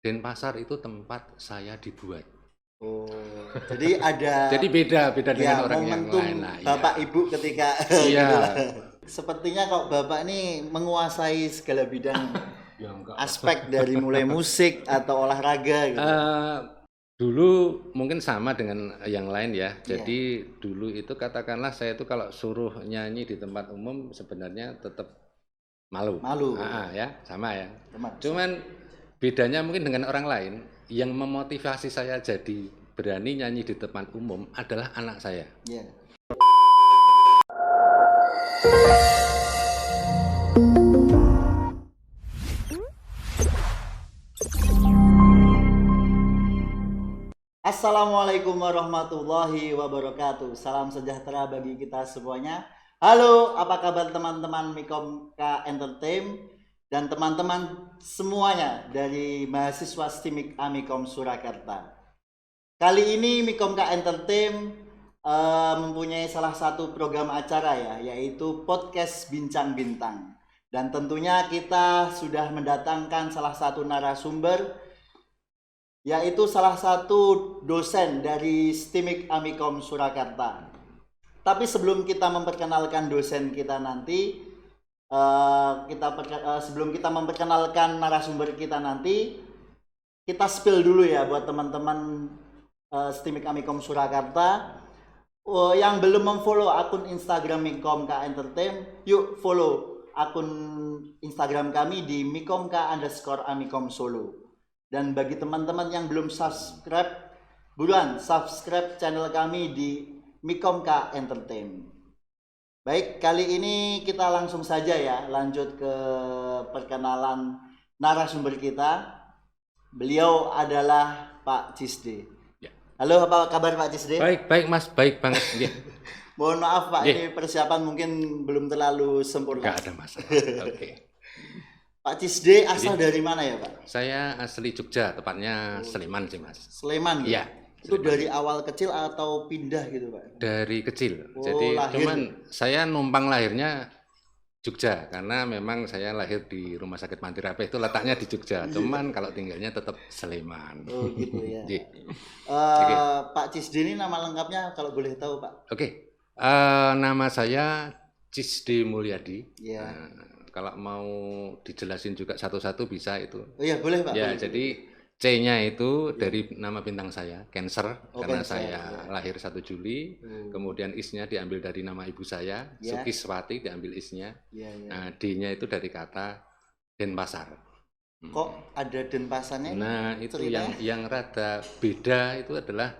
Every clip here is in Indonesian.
Denpasar itu tempat saya dibuat. Oh, jadi ada Jadi beda ya dengan orang yang momentum lain. Nah, Bapak iya. Ibu ketika Iya. gitu lah. Sepertinya kok Bapak ini menguasai segala bidang Ya enggak. aspek dari mulai musik atau olahraga gitu. Dulu mungkin sama dengan yang lain ya. Iya. Jadi dulu itu katakanlah saya itu kalau suruh nyanyi di tempat umum sebenarnya tetap malu. Malu. Ya, sama ya. Teman. Cuman bedanya mungkin dengan orang lain, yang memotivasi saya jadi berani nyanyi di tempat umum adalah anak saya. Iya. Assalamualaikum warahmatullahi wabarakatuh. Salam sejahtera bagi kita semuanya. Halo, apa kabar teman-teman Mikomka Entertain dan teman-teman semuanya dari mahasiswa STIMIK Amikom Surakarta. Kali ini Mikomka Entertain mempunyai salah satu program acara ya, yaitu podcast Bincang Bintang. Dan tentunya kita sudah mendatangkan salah satu narasumber, yaitu salah satu dosen dari STIMIK Amikom Surakarta. Tapi sebelum kita memperkenalkan dosen kita nanti, sebelum kita memperkenalkan narasumber kita nanti, kita spill dulu ya buat teman-teman STIMIK Amikom Surakarta. Yang belum memfollow akun Instagram Mikomka Entertain, yuk follow akun Instagram kami di mikomka_amikom Solo. Dan bagi teman-teman yang belum subscribe, buruan subscribe channel kami di Mikomka Entertain. Baik, kali ini kita langsung saja ya lanjut ke perkenalan narasumber kita. Beliau adalah Pak Cisde. Ya. Halo, apa kabar Pak Cisde? Baik Mas, baik banget. Ya. Mohon maaf Pak, Ya. ini persiapan mungkin belum terlalu sempurna. Enggak ada masalah. Oke. Pak Cisde asal dari mana ya Pak? Saya asli Jogja, tepatnya Sleman sih Mas. Sleman ya? Iya. Itu dari awal kecil atau pindah gitu Pak? Dari kecil. Oh, Jadi lahir. cuman saya numpang lahirnya Jogja karena memang saya lahir di Rumah Sakit Mantirapeh, itu letaknya di Jogja. Cuman kalau tinggalnya tetap Sleman. Oh gitu ya. Iya. Pak Cisde ini nama lengkapnya kalau boleh tahu Pak? Oke. Nama saya Cisde Mulyadi. Iya. Kalau mau dijelasin juga satu-satu bisa itu. Oh iya boleh Pak. Ya, boleh. jadi C-nya itu dari nama bintang saya, Cancer, Oh, karena Cancer, saya lahir 1 Juli. Kemudian is-nya diambil dari nama ibu saya, Ya. Sukiswati diambil is-nya. Iya, iya. Nah, D-nya itu dari kata Denpasar. Kok ada Denpasarnya? Nah, itu ceritanya? yang rada beda itu adalah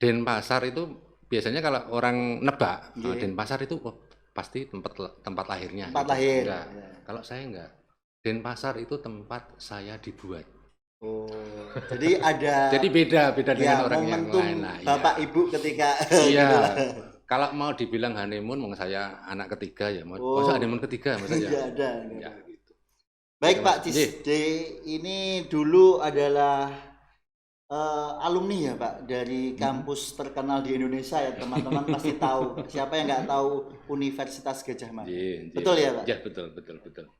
Denpasar itu biasanya kalau orang nebak, Denpasar itu pasti tempat lahirnya. Tempat gitu. lahir. Enggak. Ya. Kalau saya enggak. Denpasar itu tempat saya dibuat. Oh, jadi ada Jadi beda ya, dengan orang yang momentum lain. Nah, Bapak Ibu ketika iya. gitu lah. Kalau mau dibilang honeymoon, mau saya anak ketiga ya, Oh. masa honeymoon ketiga masa ya. Tidak ada. Ya, gitu. Baik Oke, Pak Mas. Cisde, ini dulu adalah alumni ya Pak dari kampus terkenal di Indonesia ya, teman-teman pasti tahu. Siapa yang nggak tahu Universitas Gadjah Mada? Iya, Betul ya Pak? Ya, betul.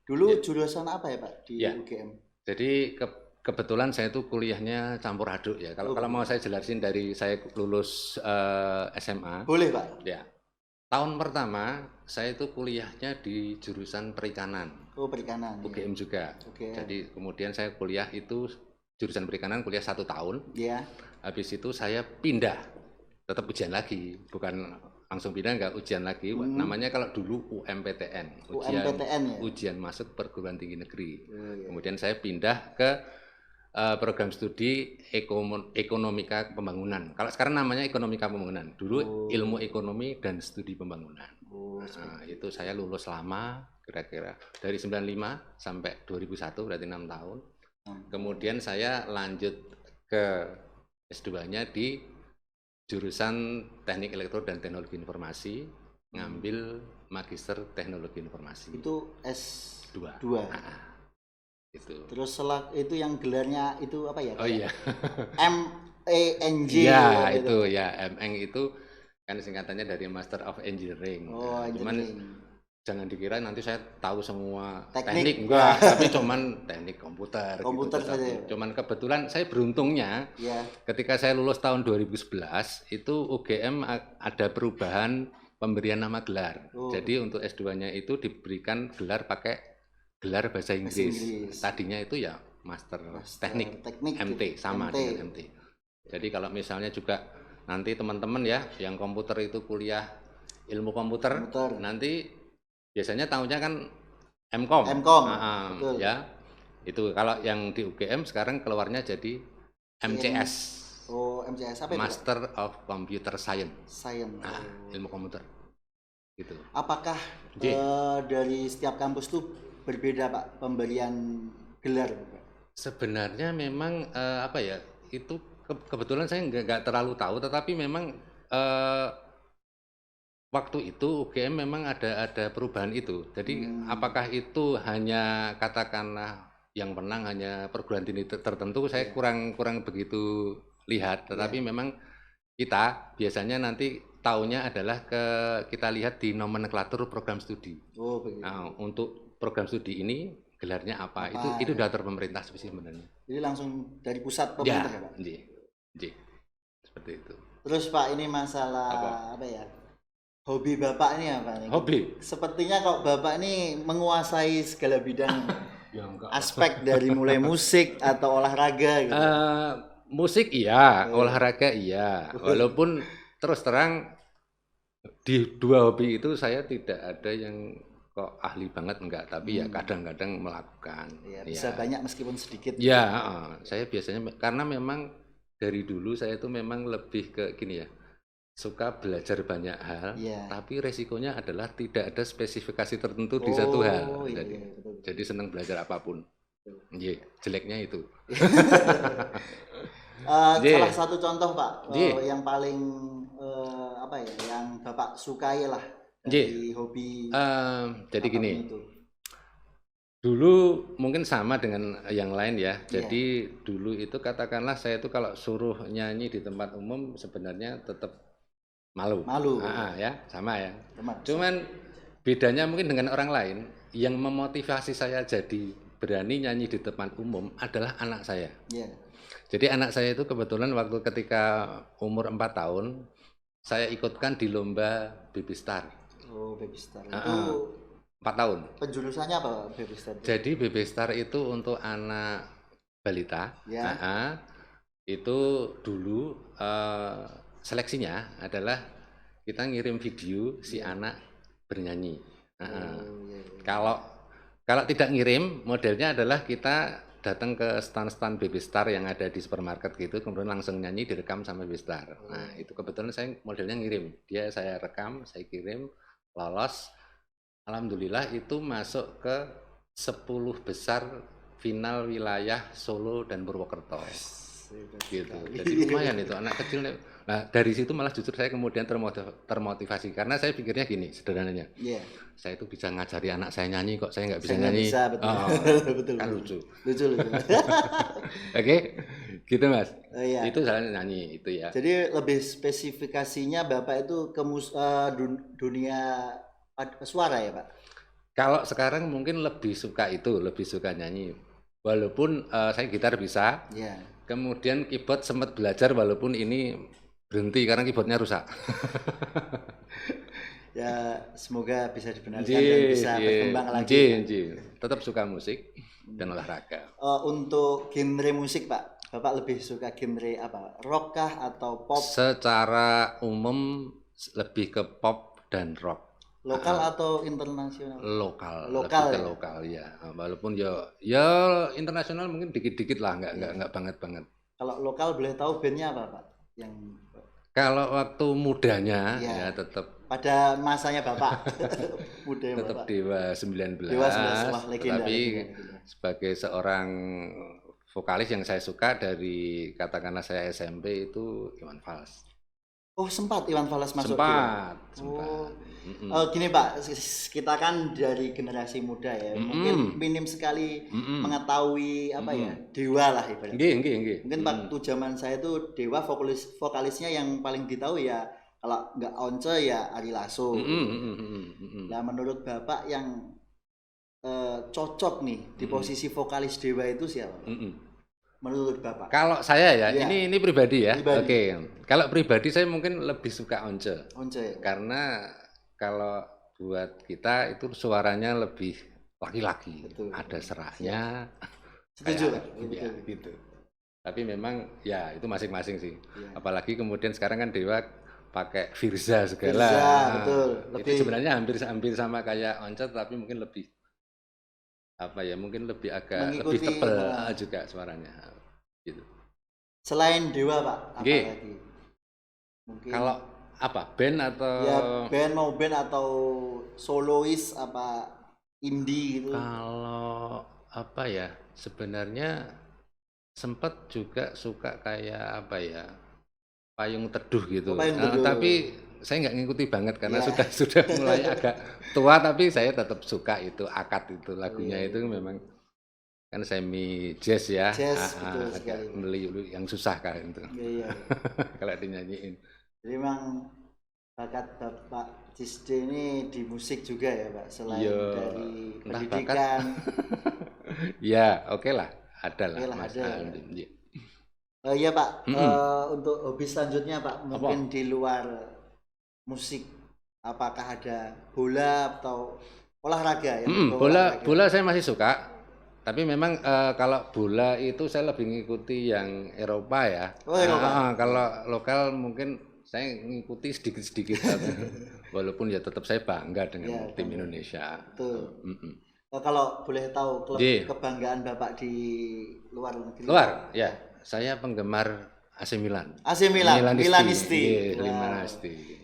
Dulu jurusan apa ya Pak di Ya. UGM? Jadi kebetulan saya itu kuliahnya campur aduk ya. Kalau mau saya jelasin dari saya lulus SMA. Boleh Pak? Ya. Tahun pertama saya itu kuliahnya di jurusan perikanan. Oh perikanan. UGM juga. Oke. Jadi kemudian saya kuliah itu jurusan perikanan, kuliah 1 tahun. Ya. Habis itu saya pindah, tetap ujian lagi, bukan langsung pindah, enggak ujian lagi. Namanya kalau dulu UMPTN, UMPTN ya? ujian masuk perguruan tinggi negeri. Oh, ya. Kemudian saya pindah ke program studi ekonomika pembangunan. Kalau sekarang namanya ekonomika pembangunan. Dulu ilmu ekonomi dan studi pembangunan. Nah, itu saya lulus lama, kira-kira dari 95 sampai 2001, berarti 6 tahun. Kemudian saya lanjut ke S2-nya di jurusan Teknik Elektro dan Teknologi Informasi, ngambil Magister Teknologi Informasi. Itu S2. Itu. Terus itu yang gelarnya itu apa ya? Oh iya. MENG. Ya, itu ya, MEng itu kan singkatannya dari Master of Engineering. Oh, Cuman engineering. jangan dikira nanti saya tahu semua Teknik. enggak, tapi cuman teknik komputer Komputer gitu. saja. Cuman kebetulan saya beruntungnya Ya. ketika saya lulus tahun 2011 itu UGM ada perubahan pemberian nama gelar. Jadi untuk S2-nya itu diberikan gelar pakai gelar bahasa Inggris. Tadinya itu ya master teknik MT sama dengan MT. Jadi kalau misalnya juga nanti teman-teman ya yang komputer itu kuliah ilmu komputer. Nanti biasanya tahunya kan MCOM. Ya. Itu kalau yang di UGM sekarang keluarnya jadi MCS. MCS apa itu? Master of Computer Science. Ilmu komputer. Gitu. Apakah dari setiap kampus tuh berbeda Pak pemberian gelar Pak? Sebenarnya memang apa ya? Itu kebetulan saya nggak terlalu tahu, tetapi memang waktu itu UGM memang ada perubahan itu. Jadi apakah itu hanya katakanlah yang menang hanya perguruan tinggi tertentu, saya kurang begitu lihat. Tetapi memang kita biasanya nanti taunya adalah kita lihat di nomenklatur program studi. Nah, untuk program studi ini gelarnya apa? Itu daftar pemerintah sebenarnya. Jadi langsung dari pusat pemerintah ya, Pak? Seperti itu. Terus Pak ini masalah apa ya? Hobi Bapak ini apa nih? Hobi? Sepertinya kok Bapak ini menguasai segala bidang aspek dari mulai musik atau olahraga gitu. Musik iya, olahraga iya. Walaupun terus terang di dua hobi itu saya tidak ada yang kok ahli banget enggak, tapi ya kadang-kadang melakukan. Ya, bisa banyak meskipun sedikit. Ya, saya biasanya karena memang dari dulu saya itu memang lebih ke gini ya. Suka belajar banyak hal, tapi resikonya adalah tidak ada spesifikasi tertentu di satu hal. Jadi senang belajar apapun. Jeleknya itu. Salah satu contoh Pak, yang paling apa ya, yang Bapak sukai lah dari hobi. Jadi gini. Dulu mungkin sama dengan yang lain ya. Jadi dulu itu katakanlah saya itu kalau suruh nyanyi di tempat umum sebenarnya tetap malu. Ya, sama ya. Cuman bedanya mungkin dengan orang lain yang memotivasi saya jadi berani nyanyi di tempat umum adalah anak saya. Jadi anak saya itu kebetulan waktu ketika umur 4 tahun saya ikutkan di lomba Baby Star. Baby Star. Itu 4 tahun. Penjurusannya apa Baby Star? Jadi Baby Star itu untuk anak balita. Itu dulu seleksinya adalah kita ngirim video si anak bernyanyi. Kalau tidak ngirim, modelnya adalah kita datang ke stand-stand Baby Star yang ada di supermarket gitu, kemudian langsung nyanyi direkam sama Baby Star. Nah itu kebetulan saya modelnya ngirim, saya rekam, saya kirim, lolos. Alhamdulillah itu masuk ke 10 besar final wilayah Solo dan Purwokerto. Gitu. Jadi lumayan itu anak kecil. Nah dari situ malah justru saya kemudian termotivasi karena saya pikirnya gini sederhananya. Saya itu bisa ngajari anak saya nyanyi kok saya nggak bisa nyanyi. Betul. Kan lucu. Oke, gitu Mas. Itu saya nyanyi itu ya. Jadi lebih spesifikasinya Bapak itu ke dunia suara ya Pak? Kalau sekarang mungkin lebih suka nyanyi. Walaupun saya gitar bisa. Kemudian keyboard sempat belajar walaupun ini berhenti karena keyboardnya rusak. Ya semoga bisa dibenarkan dan bisa berkembang lagi. Tetap suka musik dan olahraga. Untuk genre musik Pak, Bapak lebih suka genre apa? Rock kah atau pop? Secara umum lebih ke pop dan rock. Lokal atau internasional? Lokal ya. Walaupun ya internasional mungkin dikit-dikit lah, nggak banget. Kalau lokal boleh tahu bandnya apa Pak? Kalau waktu mudanya ya tetap pada masanya Bapak muda tetap Dewa 19. Legenda, tapi sebagai seorang vokalis yang saya suka dari katakanlah saya SMP itu Iwan Fals. Sempat Iwan Fals masuk. Sempat. Gini Pak, kita kan dari generasi muda ya, mungkin minim sekali mengetahui apa ya, Dewa lah ibaratnya. Nggih. Mungkin waktu zaman saya itu Dewa vokalisnya yang paling ditahu ya Kalau nggak Once ya Ari Lasso. Nah, menurut Bapak yang cocok nih di posisi vokalis Dewa itu siapa? Menurut Bapak? Kalau saya ya, Iya. ini pribadi ya. Pribadi. Oke. Kalau pribadi saya mungkin lebih suka Once. Once ya? Karena kalau buat kita itu suaranya lebih laki-laki. Betul. Ada seraknya. Setuju kayak, Pak? ya, gitu. Tapi memang ya itu masing-masing sih. Iya. Apalagi kemudian sekarang kan Dewa pakai Firza segala. Firza, betul. Itu sebenarnya hampir sama kayak Once, tapi mungkin lebih apa ya, mungkin lebih agak lebih tebal juga suaranya gitu. Selain Dewa Pak, apa lagi? Mungkin kalau apa, band atau ya band, mau band atau solois apa indie gitu? Kalau apa ya, sebenarnya sempat juga suka kayak apa ya, Payung Teduh gitu. Payung Teduh. Tapi saya nggak ngikuti banget karena sudah mulai agak tua, tapi saya tetap suka itu akad itu lagunya itu memang kan semi jazz ya. Jazz, betul agak sekali. meliu yang susah kan itu. Iya. Kalau dinyanyiin. Jadi memang bakat Bapak Cisde ini di musik juga ya Pak, selain dari pendidikan. Ya oke lah, ada lah. Iya Pak, untuk hobi selanjutnya Pak, mungkin di luar musik, apakah ada bola atau olahraga ya? Bola saya masih suka, tapi memang kalau bola itu saya lebih ngikuti yang Eropa ya. Kalau lokal mungkin saya ngikuti sedikit-sedikit, walaupun ya tetap saya bangga dengan tim Indonesia. Betul. Kalau boleh tahu klub kebanggaan Bapak di luar negeri? Ya. Saya penggemar AC Milan. AC Milan, Milanisti.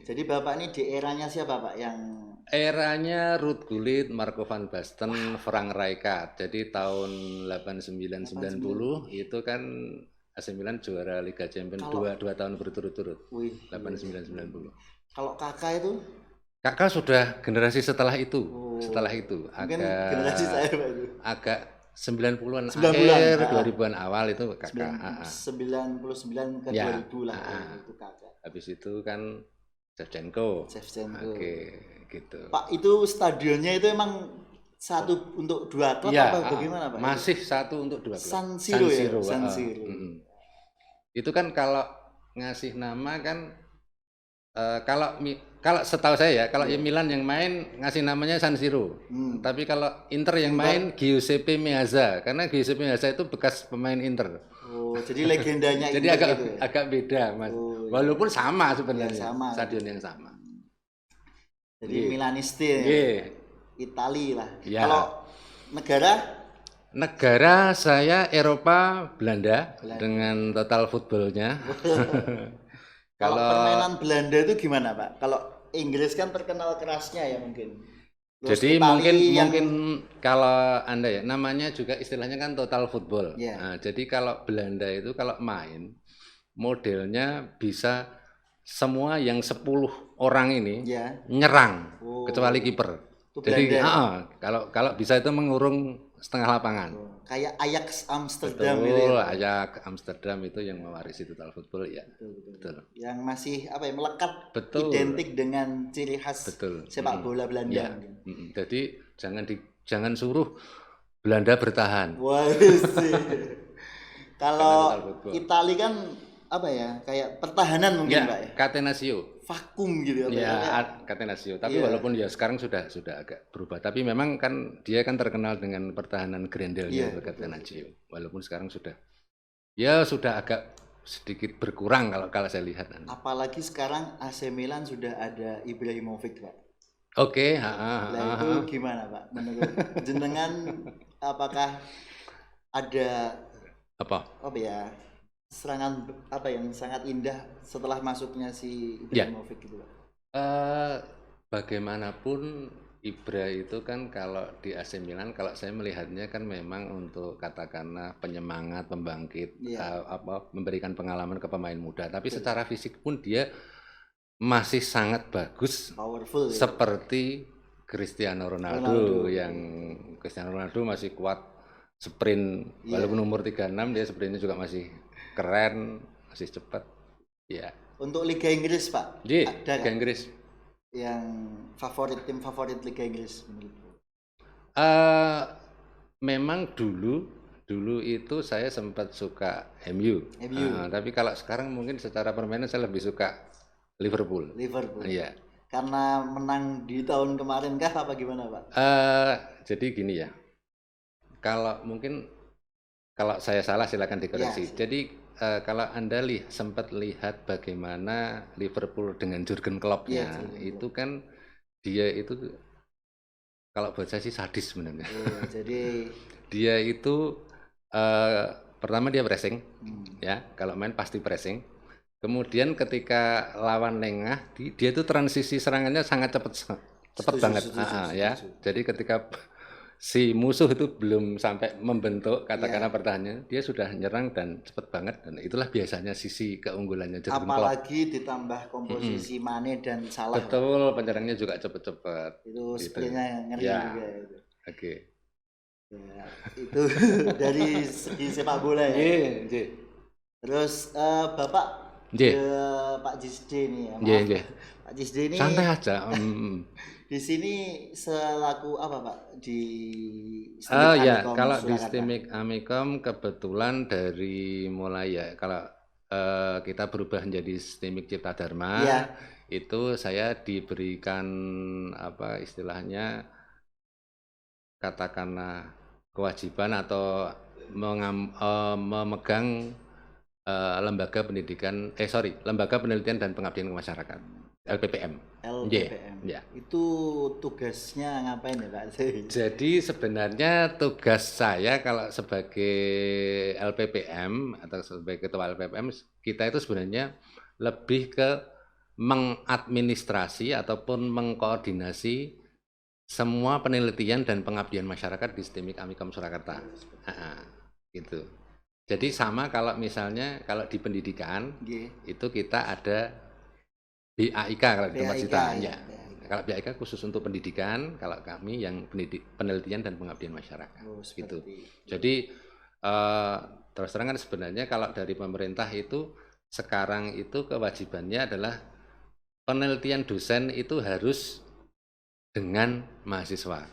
Jadi Bapak ini di eranya siapa Pak yang? Eranya Ruud Gullit, Marco van Basten, Frank Rijkaard. Jadi tahun 89-90 itu kan AC Milan juara Liga Champions dua tahun berturut-turut. 89-90. Kalau Kakak itu? Kakak sudah generasi setelah itu. Mungkin generasi saya Pak itu. Agak 90-an akhir, 2000-an awal itu Kakak. 99 ke 2000 lah itu Kakak. Habis itu kan Shevchenko. Oke, gitu. Pak, itu stadionnya itu emang satu untuk dua klub apa bagaimana Pak? Masih satu untuk dua klub. San Siro. Itu kan kalau ngasih nama kan kalau setahu saya ya, kalau Milan yang main ngasih namanya San Siro. Tapi kalau Inter yang main Giuseppe Meazza, karena Giuseppe Meazza itu bekas pemain Inter. Jadi legendanya jadi agak beda, Mas. Walaupun sama sebenarnya, stadion yang sama. Jadi Milanisti ya. Itali lah. Kalau negara saya Eropa, Belanda. Dengan total footballnya. Kalau permainan Belanda itu gimana Pak? Kalau Inggris kan terkenal kerasnya ya mungkin. Jadi mungkin kalau Anda ya, namanya juga istilahnya kan total football. Nah, jadi kalau Belanda itu kalau main modelnya bisa semua yang 10 orang ini nyerang kecuali kiper. Jadi kalau bisa itu mengurung setengah lapangan. Kayak Ajax Amsterdam gitu ya. Ajax Amsterdam itu yang mewarisi total football ya. Betul. Yang masih melekat identik dengan ciri khas sepak bola Belanda. Jadi jangan suruh Belanda bertahan. Wah, kalau Italia kan kayak pertahanan mungkin Pak ya. Catenaccio. Vakum gitu Catenaccio. Tapi walaupun ya sekarang sudah agak berubah. Tapi memang kan dia kan terkenal dengan pertahanan Grendelnya Catenaccio. Walaupun sekarang sudah agak sedikit berkurang kalau saya lihat. Apalagi sekarang AC Milan sudah ada Ibrahimovic Pak. Oke. Itu gimana Pak? Menurut jenengan apakah ada serangan yang sangat indah setelah masuknya si Ibrahimovic gitu Pak? Bagaimanapun Ibra itu kan kalau di AC Milan, kalau saya melihatnya kan memang untuk katakanlah penyemangat, pembangkit, memberikan pengalaman ke pemain muda. Tapi secara fisik pun dia masih sangat bagus, powerful seperti Cristiano Ronaldo. Yang Cristiano Ronaldo masih kuat sprint, walaupun umur 36 dia sprintnya juga masih keren, masih cepat. Ya, Untuk Liga Inggris, Pak. Nggih, Ada Liga nggak Inggris. yang tim favorit Liga Inggris menurut? Eh, Memang dulu itu saya sempat suka MU. MU. Tapi kalau sekarang mungkin secara permainan saya lebih suka Liverpool. Liverpool. Iya. Karena menang di tahun kemarin kah apa gimana, Pak? Jadi gini ya. Kalau saya salah silakan dikoreksi. Ya, Jadi kalau Anda sempat lihat bagaimana Liverpool dengan Jurgen Klopp-nya, Iya, Jurgen itu kan dia itu kalau buat saya sih sadis sebenarnya. Jadi Dia itu pertama dia pressing, ya. Kalau main pasti pressing. Kemudian ketika lawan lengah, dia tuh transisi serangannya sangat cepat banget. Ya. Jadi ketika si musuh itu belum sampai membentuk katakanlah pertahanannya, dia sudah nyerang dan cepat banget, dan itulah biasanya sisi keunggulannya Jurgen Klopp. Apalagi ditambah komposisi Mane dan Salah. Betul, penyerangnya juga cepat-cepat. Itu sprintnya ngeri juga itu. Oke. Ya, itu dari segi sepak bola ya. Terus Bapak Pak Jisde nih ya. Pak Jisde ini santai aja. Di sini selaku apa Pak di kalau di Stimik Amikom kebetulan dari mulai ya kalau kita berubah menjadi Stimik Cipta Dharma, itu saya diberikan apa istilahnya katakanlah kewajiban atau memegang lembaga penelitian dan pengabdian ke masyarakat. LPPM. Ya. Itu tugasnya ngapain ya Pak? Jadi sebenarnya tugas saya kalau sebagai LPPM atau sebagai ketua LPPM, kita itu sebenarnya lebih ke mengadministrasi ataupun mengkoordinasi semua penelitian dan pengabdian masyarakat di Stimik Amikom Surakarta. Gitu. Jadi sama kalau misalnya kalau di pendidikan itu kita ada BAIK kalau di tempat kita ya. Kalau BAIK khusus untuk pendidikan, kalau kami yang penelitian dan pengabdian masyarakat. Gitu. Jadi terus terang kan sebenarnya kalau dari pemerintah itu sekarang itu kewajibannya adalah penelitian dosen itu harus dengan mahasiswa.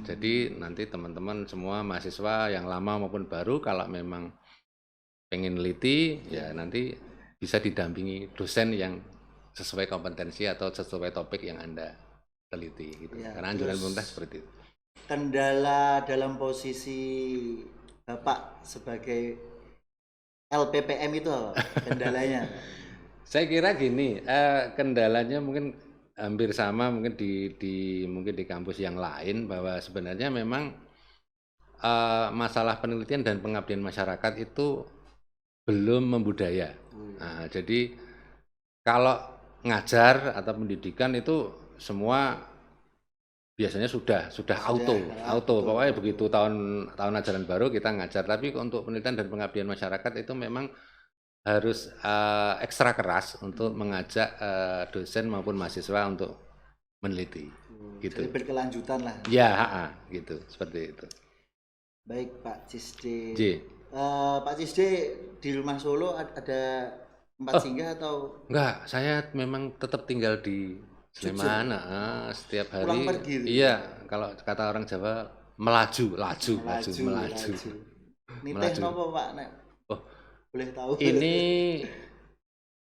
Jadi nanti teman-teman semua mahasiswa yang lama maupun baru kalau memang pengen neliti ya nanti bisa didampingi dosen yang sesuai kompetensi atau sesuai topik yang Anda teliti gitu. Karena anjuran pemerintah seperti itu. Kendala dalam posisi Bapak sebagai LPPM itu apa kendalanya? Saya kira gini, kendalanya mungkin hampir sama mungkin mungkin di kampus yang lain, bahwa sebenarnya memang masalah penelitian dan pengabdian masyarakat itu belum membudaya. Jadi kalau ngajar atau pendidikan itu semua biasanya sudah auto. Pokoknya begitu tahun ajaran baru kita ngajar. Tapi untuk penelitian dan pengabdian masyarakat itu memang harus ekstra keras untuk mengajak dosen maupun mahasiswa untuk meneliti. Gitu. Jadi berkelanjutan lah. Ya, gitu, seperti itu. Baik Pak Cisde. Pak Cisde di rumah Solo ada tempat singgah atau? Enggak, saya memang tetap tinggal di Sleman. Setiap hari. Pulang pergi. Iya, kalau kata orang Jawa melaju. Ini teh nopo Pak? Boleh tahu? Ini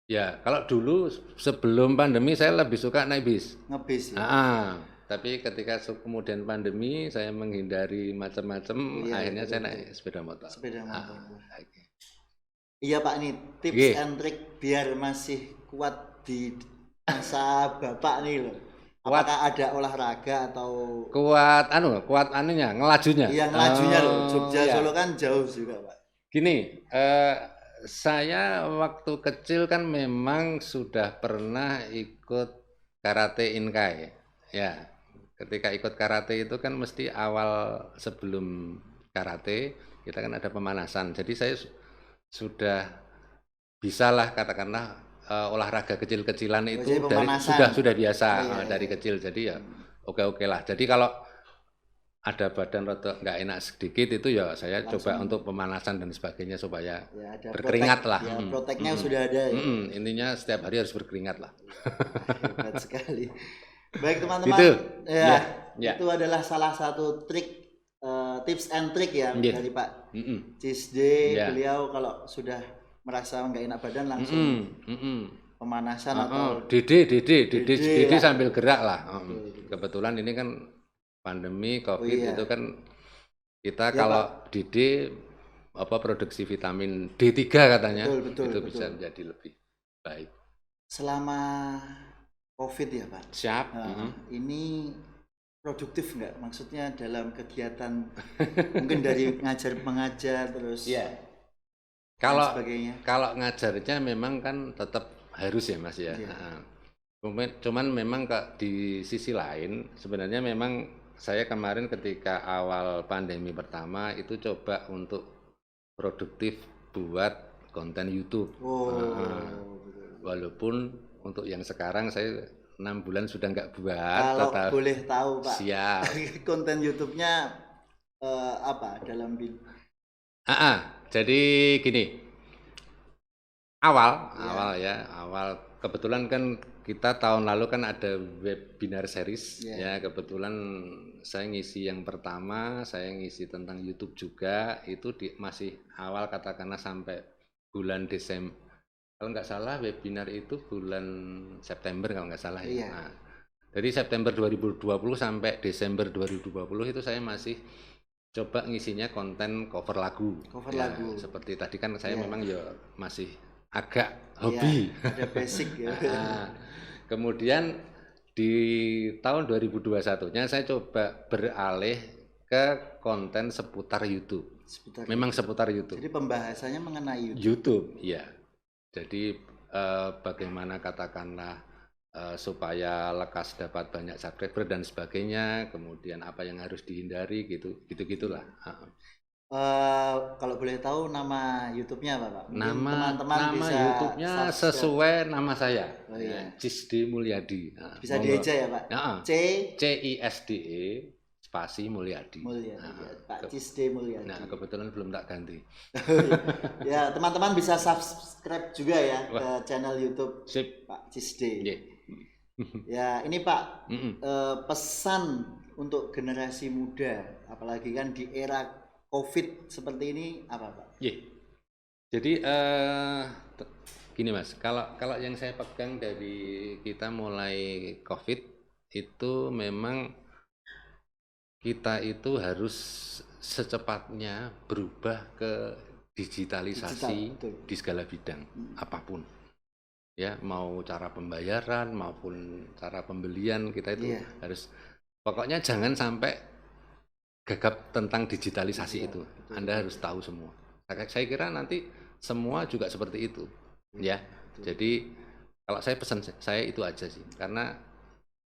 ya kalau dulu sebelum pandemi saya lebih suka naik bis. Ngebis ya. Tapi ketika kemudian pandemi saya menghindari macam-macam, akhirnya saya naik sepeda motor. Iya Pak, nih tips and trick biar masih kuat di masa Bapak nih loh. Apakah ada olahraga atau kuat ngelajunya? Iya, ngelajunya loh. Jogja Solo kan jauh juga Pak. Gini, saya waktu kecil kan memang sudah pernah ikut karate Inkai. Ya, ketika ikut karate itu kan mesti awal sebelum karate kita kan ada pemanasan. Jadi saya sudah bisalah katakanlah olahraga kecil-kecilan itu sudah biasa dari kecil. Jadi ya oke lah. Jadi kalau ada badan rada nggak enak sedikit itu ya saya Langsung. coba untuk pemanasan dan sebagainya supaya Ya, ada berkeringat lah. Ya, proteknya sudah ada ya. Intinya setiap hari harus berkeringat lah. Hebat sekali. Baik teman-teman, Gitu. Ya, itu adalah salah satu trik, tips and trick ya dari Pak Cisde. Beliau kalau sudah merasa nggak enak badan langsung pemanasan atau Dede sambil gerak lah. Kebetulan ini kan pandemi COVID itu kan kita kalau Dede produksi vitamin D3 katanya itu bisa menjadi lebih baik. Selama COVID ya Pak. Siap. Ini produktif nggak? Maksudnya dalam kegiatan mungkin dari mengajar terus. Kalau ngajarnya memang kan tetap harus ya Mas ya. Cuman memang di sisi lain sebenarnya memang saya kemarin ketika awal pandemi pertama itu coba untuk produktif buat konten YouTube. Walaupun untuk yang sekarang saya 6 bulan sudah nggak buat. Kalau boleh tahu Pak. Siap. Konten YouTube-nya apa dalam jadi gini. Awal kebetulan kan kita tahun lalu kan ada webinar series ya, kebetulan saya ngisi yang pertama, saya ngisi tentang YouTube juga, itu masih awal katakanlah sampai bulan Desember. Kalau nggak salah webinar itu bulan September kalau nggak salah ya. Nah, dari September 2020 sampai Desember 2020 itu saya masih coba ngisinya konten cover lagu. Seperti tadi kan saya memang ya masih agak hobi. Ada basic ya. Kemudian di tahun 2021-nya saya coba beralih ke konten seputar YouTube. Memang seputar YouTube. Jadi pembahasannya mengenai YouTube, ya. Jadi bagaimana katakanlah supaya lekas dapat banyak subscriber dan sebagainya, kemudian apa yang harus dihindari gitulah. Kalau boleh tahu nama YouTube-nya apa Pak? Nama YouTube-nya sesuai nama saya, Cisde Mulyadi. Bisa dieja ya Pak? CISDE spasi Mulyadi. Pak Cisde Mulyadi. Nah kebetulan belum tak ganti. Ya teman-teman bisa subscribe juga ya ke channel YouTube Pak Cisde. Ya ini Pak, pesan untuk generasi muda, apalagi kan di era COVID seperti ini apa Pak? Jadi gini Mas, kalau yang saya pegang dari kita mulai COVID itu memang kita itu harus secepatnya berubah ke digitalisasi di segala bidang apapun. Ya, mau cara pembayaran maupun cara pembelian kita itu harus, pokoknya jangan sampai gagap tentang digitalisasi itu. Anda harus tahu semua. Saya kira nanti semua juga seperti itu, ya. Jadi kalau saya pesan saya itu aja sih, karena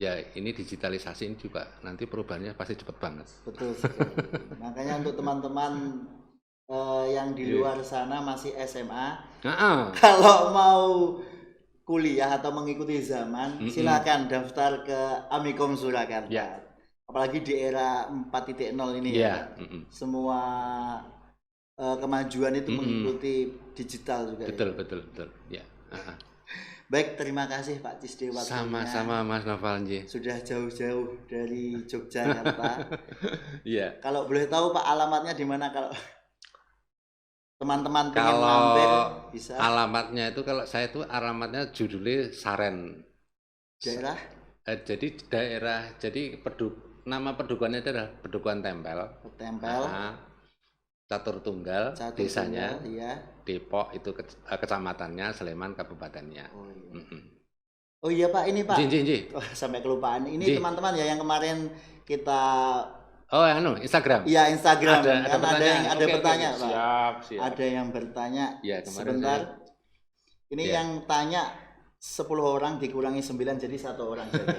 ya ini digitalisasi ini juga nanti perubahannya pasti cepat banget. Betul sekali. Makanya untuk teman-teman yang di luar sana masih SMA, kalau mau kuliah atau mengikuti zaman, silakan daftar ke Amikom Surakarta. Apalagi di era 4.0 ini semua kemajuan itu mengikuti digital juga. Betul. Ya. Baik, terima kasih Pak Cisde waktunya. Sama-sama Mas Noval. Sudah jauh-jauh dari Yogyakarta. Iya. Kalau boleh tahu Pak alamatnya di mana kalau teman-teman pengen mampir bisa? Alamatnya itu kalau saya itu alamatnya judulnya Saren. Daerah? Jadi nama pedukuhannya adalah Pedukuhan Tempel. Catur Tunggal desanya, Depok itu kecamatannya, Sleman kabupatennya. Oh iya Pak, ini Pak. Sampai kelupaan. Ini teman-teman ya yang kemarin kita Instagram. Iya, Instagram. Ada pertanyaan, Pak. Siap. Ada yang bertanya. Ya, sebentar. Ini yang tanya 10 orang dikurangi 9 jadi 1 orang saja.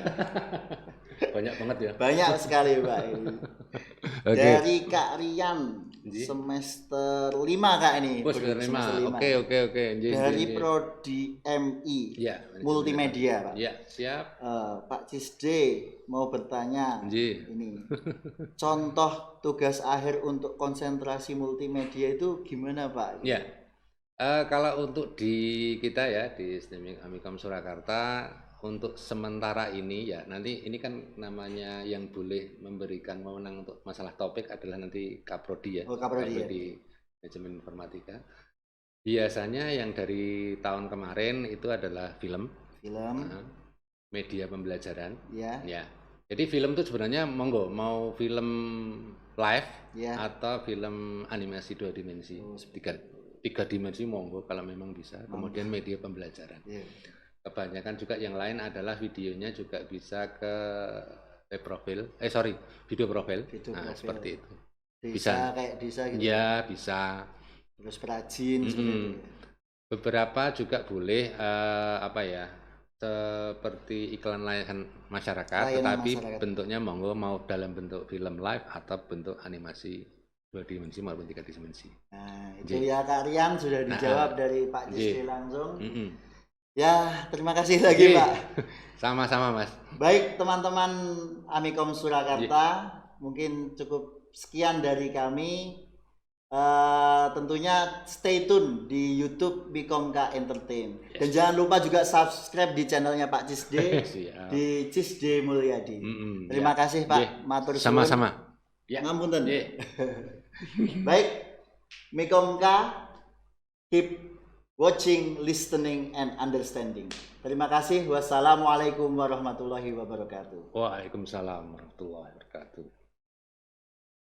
Banyak banget ya. Banyak sekali Pak ini. Oke. Dari Kak Rian Nggih. semester 5 Kak ini. Oh, semester Semester 5. lima. Oke. Nggih, Dari nggih. Prodi MI Ya, Multimedia Pak. Ya, siap. Pak Cisde mau bertanya Nggih. ini. Contoh tugas akhir untuk konsentrasi multimedia itu gimana Pak? Ya. Kalau untuk di kita ya di STEMIK Amikom Surakarta untuk sementara ini ya nanti ini kan namanya yang boleh memberikan wewenang untuk masalah topik adalah nanti Kaprodi ya. Oh, Kaprodi ya. Manajemen Informatika. Biasanya yang dari tahun kemarin itu adalah film, media pembelajaran. Ya. Ya. Jadi film itu sebenarnya monggo mau film live Ya. atau film animasi 2 dimensi. Oh, 3 dimensi monggo kalau memang bisa. Kemudian media pembelajaran. Yeah. Kebanyakan juga yang lain adalah videonya juga bisa ke video profil. Nah, seperti itu. Bisa kayak desa gitu. Ya, bisa. Terus perajin seperti itu. Beberapa juga boleh seperti iklan layanan masyarakat, tetapi bentuknya monggo mau dalam bentuk film live atau bentuk animasi 2 dimensi maupun 3 dimensi. Nah, itu ya Kak Rian sudah dijawab dari Pak Cisde langsung. Ya, terima kasih lagi Pak. Sama-sama Mas. Baik teman-teman Amikom Surakarta, mungkin cukup sekian dari kami. Tentunya stay tune di YouTube Mikomka Entertain. Dan jangan lupa juga subscribe di channelnya Pak Cisde di Cisde Mulyadi. Terima kasih Pak. Matur suwun. Sama-sama. Ya, ngapunten. Baik, Mikomka, keep watching, listening, and understanding. Terima kasih. Wassalamualaikum warahmatullahi wabarakatuh. Waalaikumsalam warahmatullahi wabarakatuh.